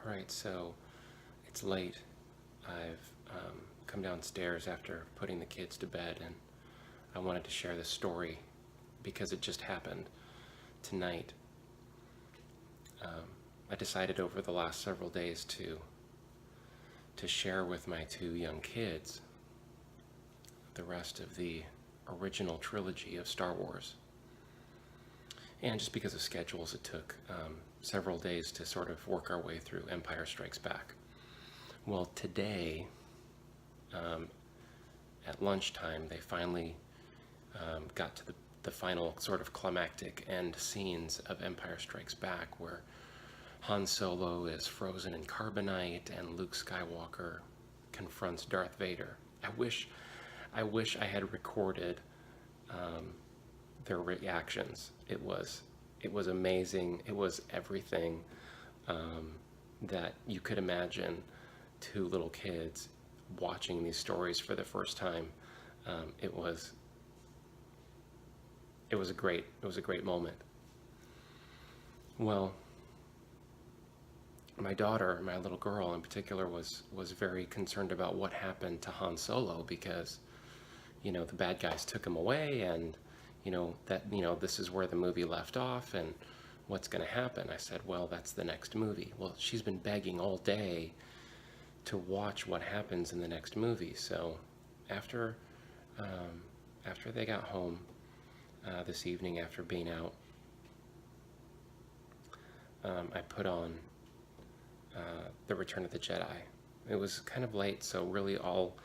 Alright, so it's late. I've come downstairs after putting the kids to bed, and I wanted to share this story because it just happened tonight. I decided over the last several days to share with my two young kids the rest of the original trilogy of Star Wars. And just because of schedules, it took several days to sort of work our way through Empire Strikes Back. Well, today, at lunchtime, they finally got to the final sort of climactic end scenes of Empire Strikes Back, where Han Solo is frozen in carbonite and Luke Skywalker confronts Darth Vader. I wish I had recorded their reactions. It was amazing. It was everything that you could imagine two little kids watching these stories for the first time. It was a great moment. Well, my daughter, my little girl in particular, was very concerned about what happened to Han Solo, because the bad guys took him away, and this is where the movie left off, and what's going to happen. I said, well, that's the next movie. Well, she's been begging all day to watch what happens in the next movie. So after they got home this evening after being out, I put on The Return of the Jedi. It was kind of late, so really all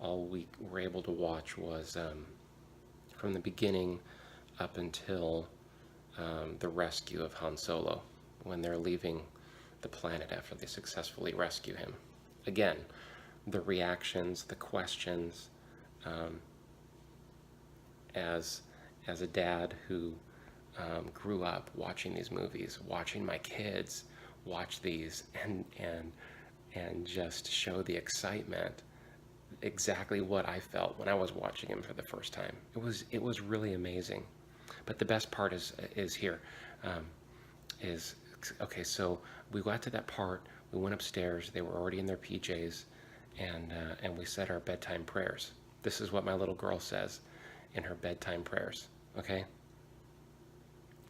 we were able to watch was from the beginning up until the rescue of Han Solo, when they're leaving the planet after they successfully rescue him. Again, the reactions, the questions, as a dad who grew up watching these movies, watching my kids watch these and just show the excitement, exactly what I felt when I was watching him for the first time. It was really amazing. But the best part is here. Okay, so we got to that part, we went upstairs, they were already in their PJs, and we said our bedtime prayers. This is what my little girl says in her bedtime prayers, okay?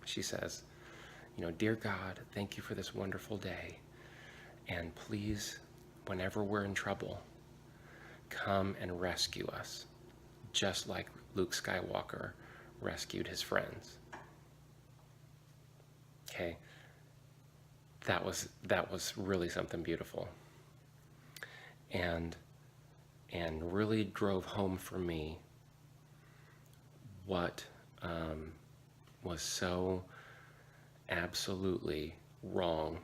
She says, Dear God, thank you for this wonderful day, and please, whenever we're in trouble, come and rescue us, just like Luke Skywalker rescued his friends. Okay, that was really something beautiful, and really drove home for me what was so absolutely wrong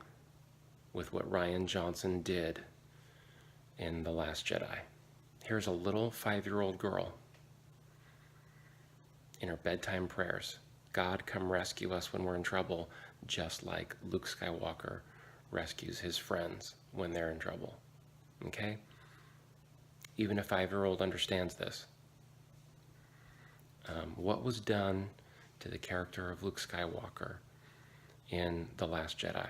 with what Rian Johnson did in The Last Jedi. Here's a little 5-year-old girl in her bedtime prayers. God, come rescue us when we're in trouble, just like Luke Skywalker rescues his friends when they're in trouble. Okay? Even a 5-year-old understands this. What was done to the character of Luke Skywalker in The Last Jedi?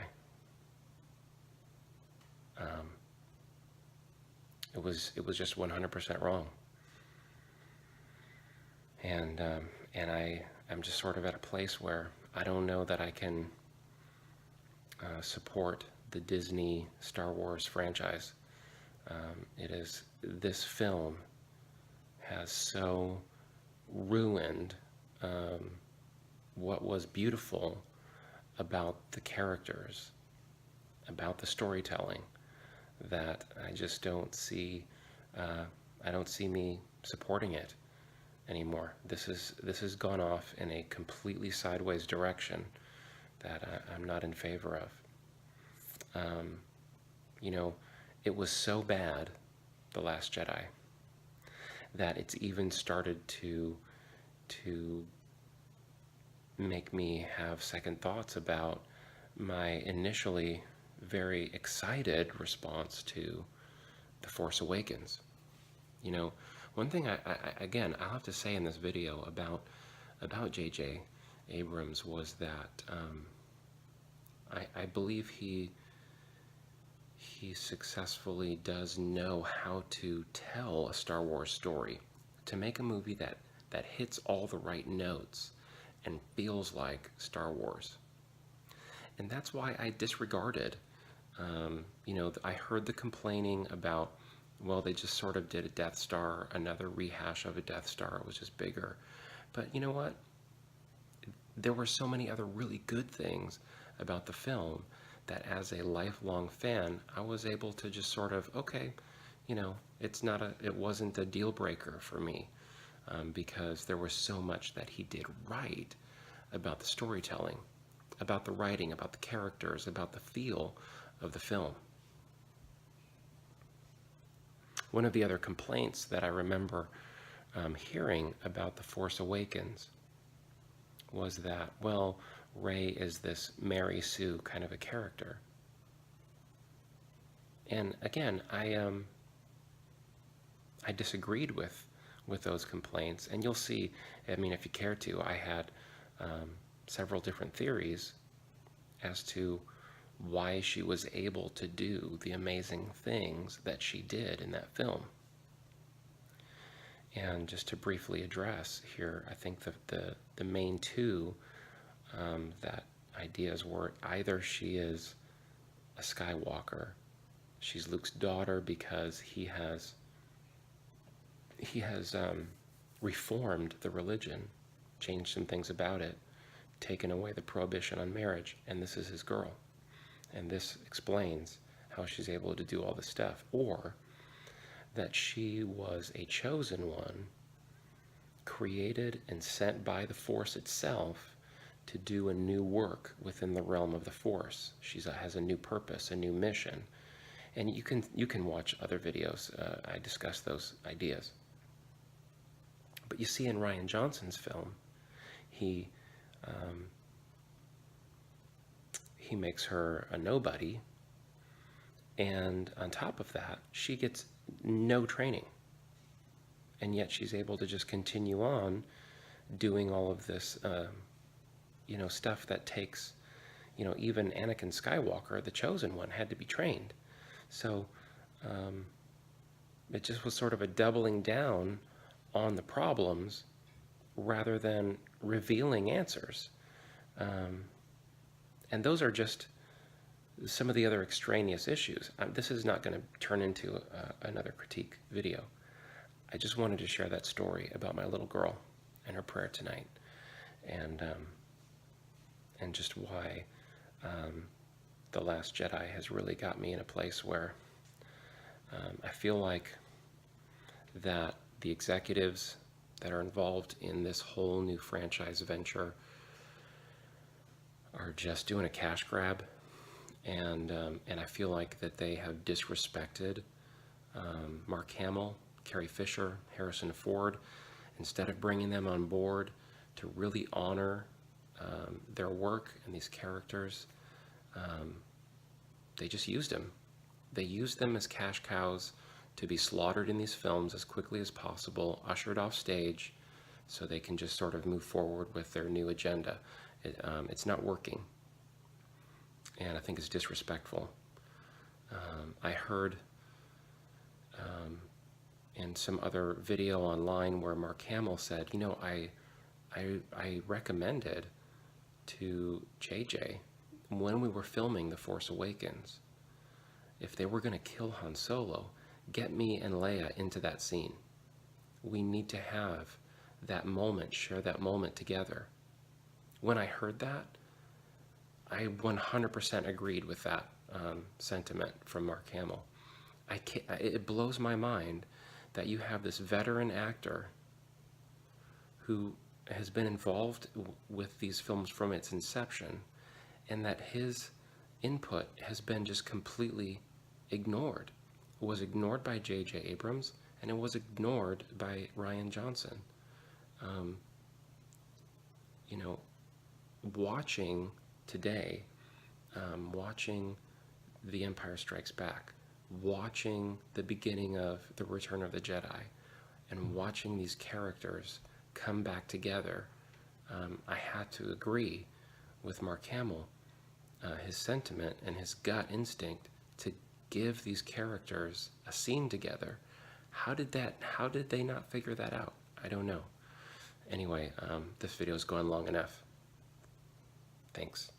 It was just 100% wrong. And I'm just sort of at a place where I don't know that I can support the Disney Star Wars franchise. This film has so ruined what was beautiful about the characters, about the storytelling, that I just don't see. I don't see me supporting it anymore. This has gone off in a completely sideways direction that I'm not in favor of. It was so bad, The Last Jedi, that it's even started to make me have second thoughts about my initially very excited response to The Force Awakens. One thing I'll have to say in this video about J.J. Abrams was that I believe he he successfully does know how to tell a Star Wars story, to make a movie that hits all the right notes and feels like Star Wars. And that's why I disregarded, I heard the complaining about, well, they just sort of did a Death Star, another rehash of a Death Star, it was just bigger. But you know what? There were so many other really good things about the film that as a lifelong fan, I was able to just sort of, okay, it wasn't a deal breaker for me, because there was so much that he did right about the storytelling, about the writing, about the characters, about the feel of the film. One of the other complaints that I remember hearing about The Force Awakens was that, well, Rey is this Mary Sue kind of a character. And again, I disagreed with those complaints. And you'll see, I mean, if you care to, I had several different theories as to why she was able to do the amazing things that she did in that film. And just to briefly address here, I think the main two that ideas were, either she is a Skywalker, she's Luke's daughter because he has reformed the religion, changed some things about it, taken away the prohibition on marriage, and this is his girl. And this explains how she's able to do all this stuff. Or that she was a chosen one, created and sent by the Force itself to do a new work within the realm of the Force. She has a new purpose, a new mission. And you can watch other videos. I discuss those ideas. But you see in Rian Johnson's film, he makes her a nobody, and on top of that, she gets no training. And yet she's able to just continue on doing all of this, stuff that takes, even Anakin Skywalker, the chosen one, had to be trained. So it just was sort of a doubling down on the problems rather than revealing answers. And those are just some of the other extraneous issues. This is not going to turn into another critique video. I just wanted to share that story about my little girl and her prayer tonight, and just why The Last Jedi has really got me in a place where I feel like that the executives that are involved in this whole new franchise venture are just doing a cash grab, and I feel like that they have disrespected Mark Hamill, Carrie Fisher, Harrison Ford, instead of bringing them on board to really honor their work and these characters. They just used them. They used them as cash cows to be slaughtered in these films as quickly as possible, ushered off stage, so they can just sort of move forward with their new agenda. It's not working, and I think it's disrespectful. I heard in some other video online where Mark Hamill said, I recommended to JJ when we were filming The Force Awakens, if they were going to kill Han Solo, get me and Leia into that scene. We need to have that moment, share that moment together. When I heard that, I 100% agreed with that sentiment from Mark Hamill. It blows my mind that you have this veteran actor who has been involved with these films from its inception, and that his input has been just completely ignored. It was ignored by J.J. Abrams, and it was ignored by Rian Johnson. Watching today, watching The Empire Strikes Back, watching the beginning of The Return of the Jedi, and watching these characters come back together, I had to agree with Mark Hamill, his sentiment and his gut instinct give these characters a scene together. How did they not figure that out? I don't know. Anyway, this video is going long enough. Thanks.